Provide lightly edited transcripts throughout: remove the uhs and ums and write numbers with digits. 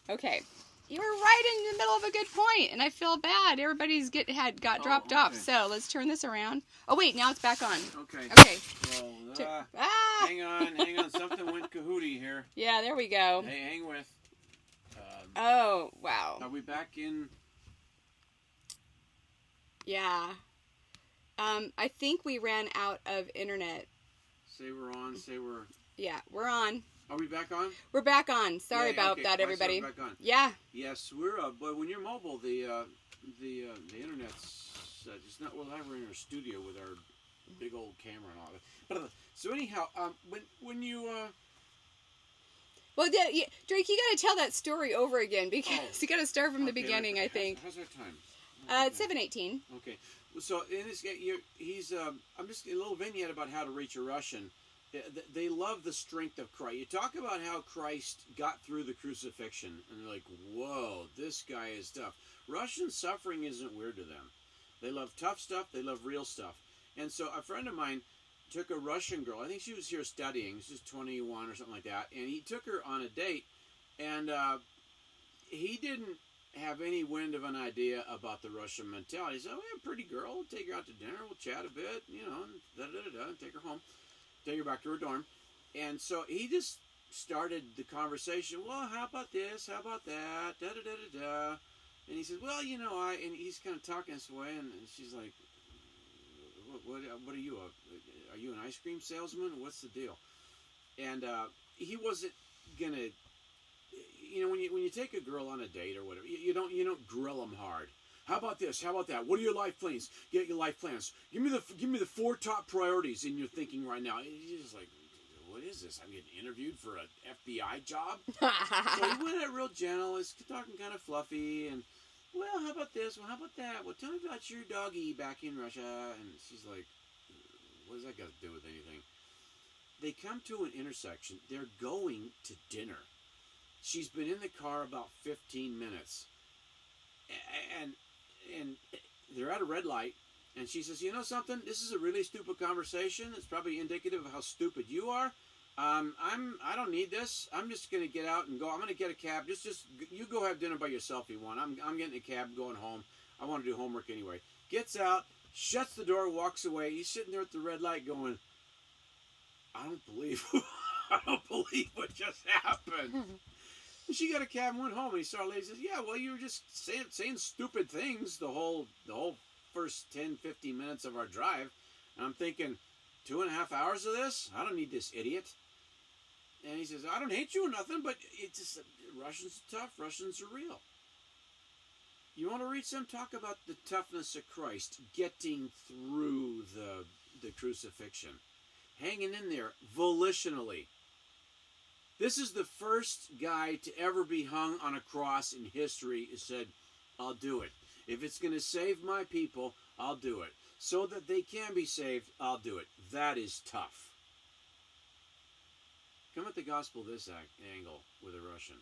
Okay. You were right in the middle of a good point, and I feel bad. Everybody's got dropped off. So let's turn this around. Oh wait, now it's back on. Okay. Okay. Well, hang on. Something went kahooty here. Yeah, there we go. Hey, hang with. Oh wow. Are we back in? Yeah. I think we ran out of internet. Say we're on. Say we're. Yeah, we're on. Are we back on? We're back on. Sorry about that, everybody. Back on. Yeah. Yes, we're. But when you're mobile, the internet's it's not. Well, we're in our studio with our big old camera and all that. But so anyhow, when you. Well, yeah, Drake, you got to tell that story over again because you got to start from the beginning. I think. How's our time? It's 7:18. Okay. So in this, he's. I'm just a little vignette about how to reach a Russian. They love the strength of Christ. You talk about how Christ got through the crucifixion, and they're like, whoa, this guy is tough. Russian suffering isn't weird to them. They love tough stuff. They love real stuff. And so a friend of mine took a Russian girl. I think she was here studying. She was 21 or something like that. And he took her on a date, and he didn't have any wind of an idea about the Russian mentality. He said, oh, yeah, pretty girl. We'll take her out to dinner. We'll chat a bit, and take her home. Take her back to her dorm. And so he just started the conversation. Well, how about this? How about that? Da-da-da-da-da. And he says, well, and he's kind of talking this way, and she's like, what are you? Are you an ice cream salesman? What's the deal? And he wasn't going to, when you take a girl on a date or whatever, you don't grill them hard. How about this? How about that? What are your life plans? Get your life plans. Give me the 4 top priorities in your thinking right now. He's just like, what is this? I'm getting interviewed for an FBI job? So he went out real gentle. He's talking kind of fluffy. And, well, how about this? Well, how about that? Well, tell me about your doggy back in Russia. And she's like, what does that got to do with anything? They come to an intersection. They're going to dinner. She's been in the car about 15 minutes. And they're at a red light, and she says, you know something? This is a really stupid conversation. It's probably indicative of how stupid you are. I don't need this. I'm just going to get out and go. I'm going to get a cab. Just you go have dinner by yourself if you want. I'm getting a cab, going home. I want to do homework anyway. Gets out, shuts the door, walks away. He's sitting there at the red light going, I don't believe what just happened. She got a cab and went home, and he saw a lady and says, yeah, well, you were just saying stupid things the whole first 10, 15 minutes of our drive. And I'm thinking, 2.5 hours of this? I don't need this idiot. And he says, I don't hate you or nothing, but it's just, Russians are tough. Russians are real. You want to read some? Talk about the toughness of Christ, getting through the crucifixion. Hanging in there volitionally. This is the first guy to ever be hung on a cross in history who said, I'll do it. If it's going to save my people, I'll do it. So that they can be saved, I'll do it. That is tough. Come at the gospel this angle with a Russian.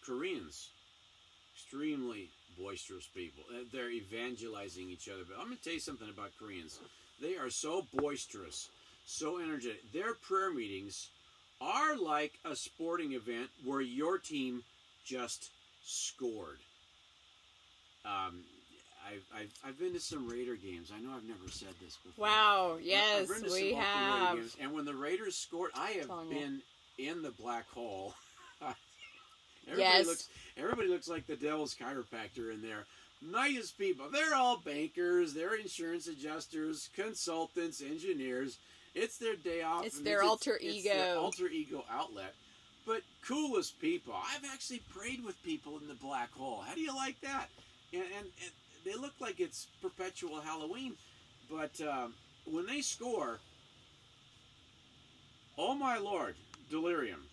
Koreans, extremely boisterous people. They're evangelizing each other. But I'm going to tell you something about Koreans. They are so boisterous, so energetic. Their prayer meetings are like a sporting event where your team just scored. I've been to some Raider games. I know I've never said this before. Wow, yes, we have. Games, and when the Raiders scored, I have been in the black hole. Everybody looks like the devil's chiropractor in there. Nice people. They're all bankers. They're insurance adjusters, consultants, engineers. It's their day off. It's their alter ego. It's their alter ego outlet. But coolest people. I've actually prayed with people in the black hole. How do you like that? And they look like it's perpetual Halloween. But when they score, oh my Lord, delirium.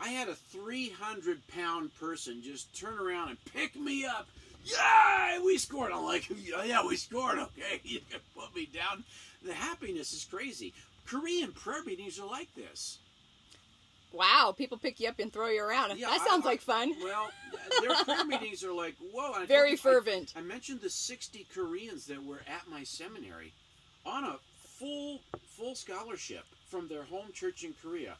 I had a 300-pound person just turn around and pick me up. Yeah, we scored. I'm like, yeah, we scored. Okay, you can put me down. The happiness is crazy. Korean prayer meetings are like this. Wow, people pick you up and throw you around. Yeah, that sounds like fun. Well, their prayer meetings are like, whoa. Very fervent. I mentioned the 60 Koreans that were at my seminary on a full scholarship from their home church in Korea.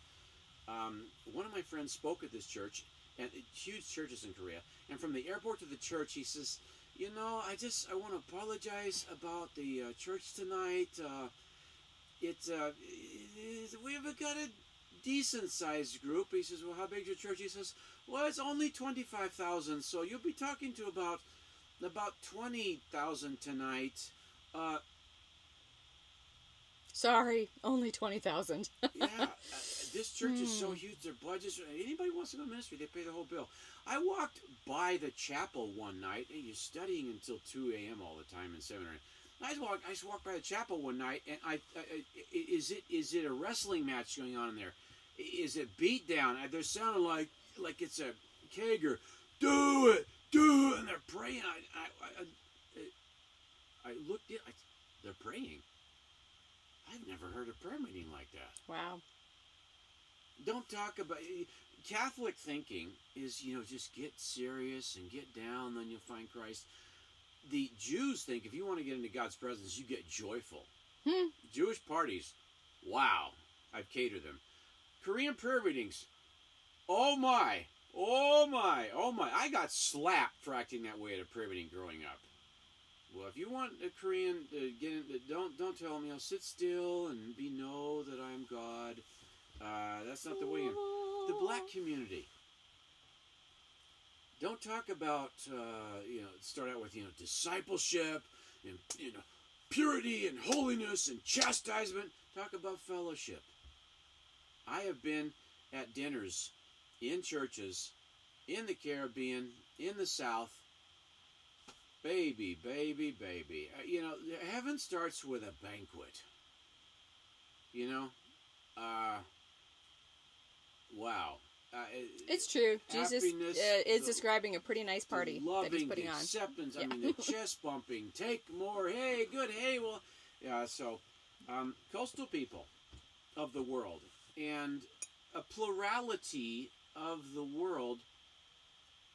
One of my friends spoke at this church, and huge churches in Korea. And from the airport to the church, he says, "You know, I want to apologize about the church tonight. We've got a decent sized group." He says, "Well, how big's your church?" He says, "Well, it's only 25,000, so you'll be talking to about 20,000 tonight." Sorry, only 20,000. This church is so huge. Their budgets. Anybody wants to go to ministry, they pay the whole bill. I walked by the chapel one night, and you're studying until 2 a.m. all the time in seminary. I just walked by the chapel one night, and is it a wrestling match going on in there? Is it beat down? They're sounding like it's a kegger. Do it, and they're praying. I looked at. They're praying. I've never heard a prayer meeting like that. Wow. Don't talk about Catholic thinking is, just get serious and get down, then you'll find Christ. The Jews think if you want to get into God's presence, you get joyful. Jewish parties, wow, I'd cater them. Korean prayer meetings, oh my. I got slapped for acting that way at a prayer meeting growing up. Well, if you want a Korean to get in, don't tell me. I'll sit still and know that I'm God. That's not the way in. The black community. Don't talk about, start out with, discipleship and, purity and holiness and chastisement. Talk about fellowship. I have been at dinners in churches, in the Caribbean, in the South. Baby. Heaven starts with a banquet. Wow. It's true. Jesus is describing a pretty nice party that he's putting on. Acceptance. Yeah. I mean, the chest bumping. Take more. Hey, good. Hey, well. Yeah, so coastal people of the world and a plurality of the world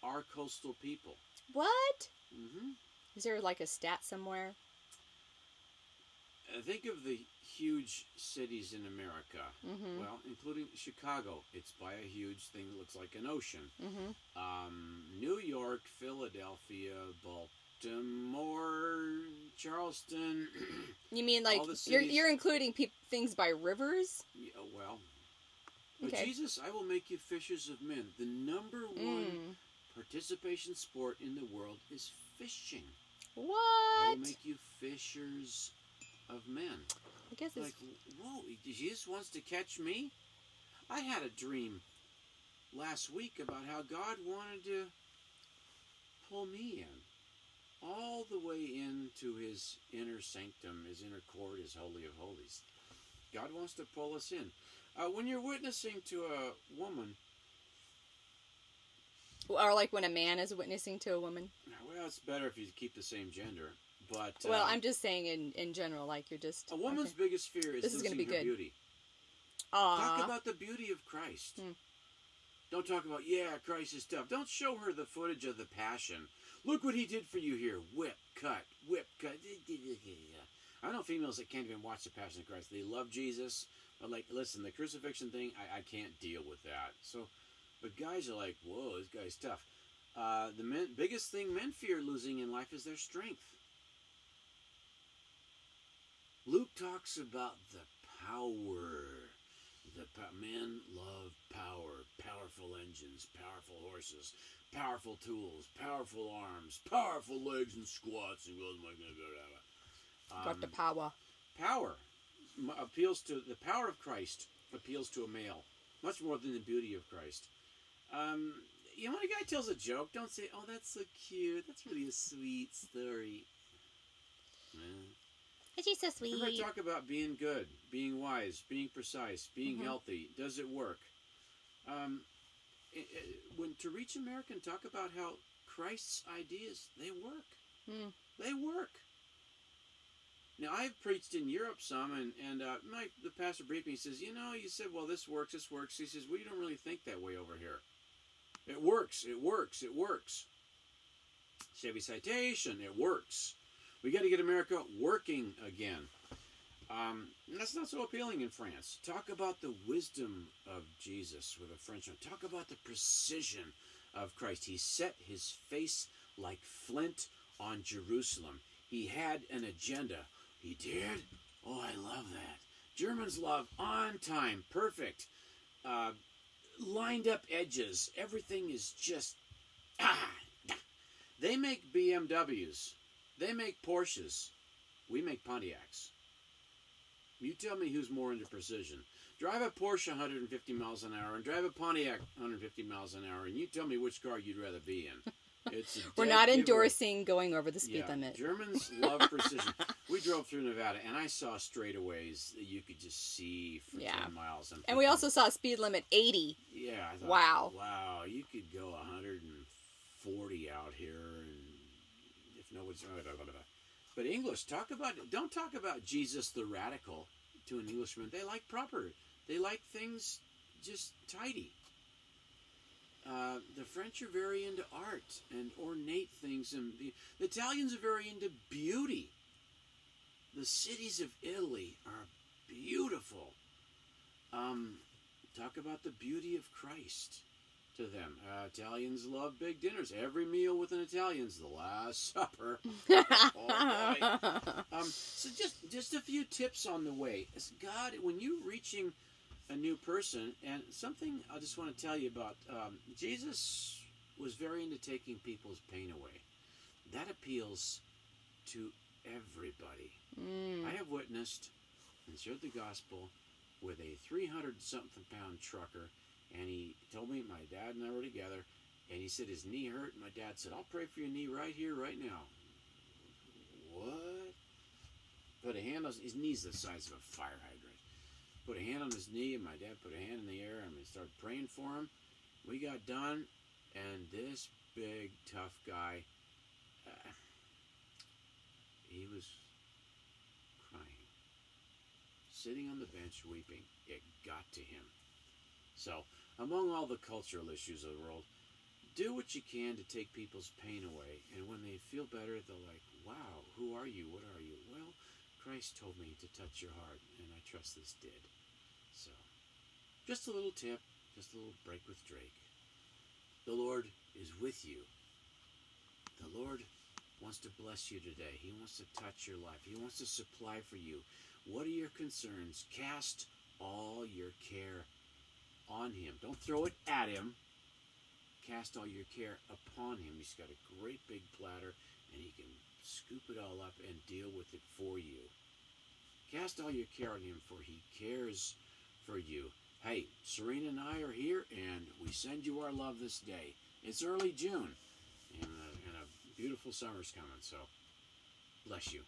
are coastal people. What? Mm-hmm. Is there like a stat somewhere? Think of the huge cities in America. Mm-hmm. Well, including Chicago. It's by a huge thing that looks like an ocean. Mm-hmm. New York, Philadelphia, Baltimore, Charleston. You mean like you're including things by rivers? Yeah, well. But okay. Jesus, I will make you fishers of men. The number one participation sport in the world is fishing. What? I will make you fishers of men. I guess it's like, whoa, Jesus wants to catch me? I had a dream last week about how God wanted to pull me in. All the way into his inner sanctum, his inner court, his holy of holies. God wants to pull us in. When you're witnessing to a woman... Or like when a man is witnessing to a woman? Well, it's better if you keep the same gender. But well, I'm just saying in general, like you're just... A woman's biggest fear is losing her beauty. Aww. Talk about the beauty of Christ. Don't talk about, Christ is tough. Don't show her the footage of the passion. Look what he did for you here. Whip, cut. I know females that can't even watch the Passion of Christ. They love Jesus, but listen, the crucifixion thing, I can't deal with that. So, but guys are like, whoa, this guy's tough. The biggest thing men fear losing in life is their strength. Luke talks about the power. Men love power, powerful engines, powerful horses, powerful tools, powerful arms, powerful legs and squats, and goes got the power. Power appeals to the power of Christ. Appeals to a male much more than the beauty of Christ. When a guy tells a joke, don't say, "Oh, that's so cute. That's really a sweet story." She's so sweet. Remember, I talk about being good, being wise, being precise, being healthy. Does it work? When to reach America and talk about how Christ's ideas, they work. They work. Now, I've preached in Europe some, and the pastor briefed me. He says, you said, well, this works. He says, well, you don't really think that way over here. It works. Chevy Citation, it works. We got to get America working again. That's not so appealing in France. Talk about the wisdom of Jesus with a Frenchman. Talk about the precision of Christ. He set his face like flint on Jerusalem. He had an agenda. He did? Oh, I love that. Germans love on time, perfect, lined up edges. Everything is just, ah. They make BMWs. They make Porsches. We make Pontiacs. You tell me who's more into precision. Drive a Porsche 150 miles an hour and drive a Pontiac 150 miles an hour, and you tell me which car you'd rather be in. It's We're not endorsing going over the speed limit. Germans love precision. We drove through Nevada, and I saw straightaways that you could just see for 10 miles. And we also saw speed limit 80. Yeah. I thought, wow, you could go 140 out here, and if nobody's... But English, don't talk about Jesus the radical to an Englishman. They like proper. They like things just tidy. The French are very into art and ornate things, and the Italians are very into beauty. The cities of Italy are beautiful. Talk about the beauty of Christ to them. Italians love big dinners. Every meal with an Italian's the Last Supper. Oh boy. So just a few tips on the way. God, when you're reaching a new person, and something I just want to tell you about, Jesus was very into taking people's pain away. That appeals to everybody. I have witnessed and shared the gospel with a 300-something pound trucker, and he told me my dad and I were together, and he said his knee hurt, and my dad said, I'll pray for your knee right here, right now. What? Put a hand on his knee's the size of a fire hydrant. Put a hand on his knee, and my dad put a hand in the air, and we started praying for him. We got done, and this big, tough guy, he was crying, sitting on the bench weeping. It got to him. So, among all the cultural issues of the world, do what you can to take people's pain away. And when they feel better, they're like, wow, who are you? What are you? Well, Christ told me to touch your heart, and I trust this did. So, just a little tip, just a little break with Drake. The Lord is with you. The Lord wants to bless you today. He wants to touch your life. He wants to supply for you. What are your concerns? Cast all your care on him. Don't throw it at him. Cast all your care upon him. He's got a great big platter, and he can scoop it all up and deal with it for you. Cast all your care on him, for he cares for you. Hey, Serena and I are here, and we send you our love this day. It's early June, and a beautiful summer's coming, so bless you.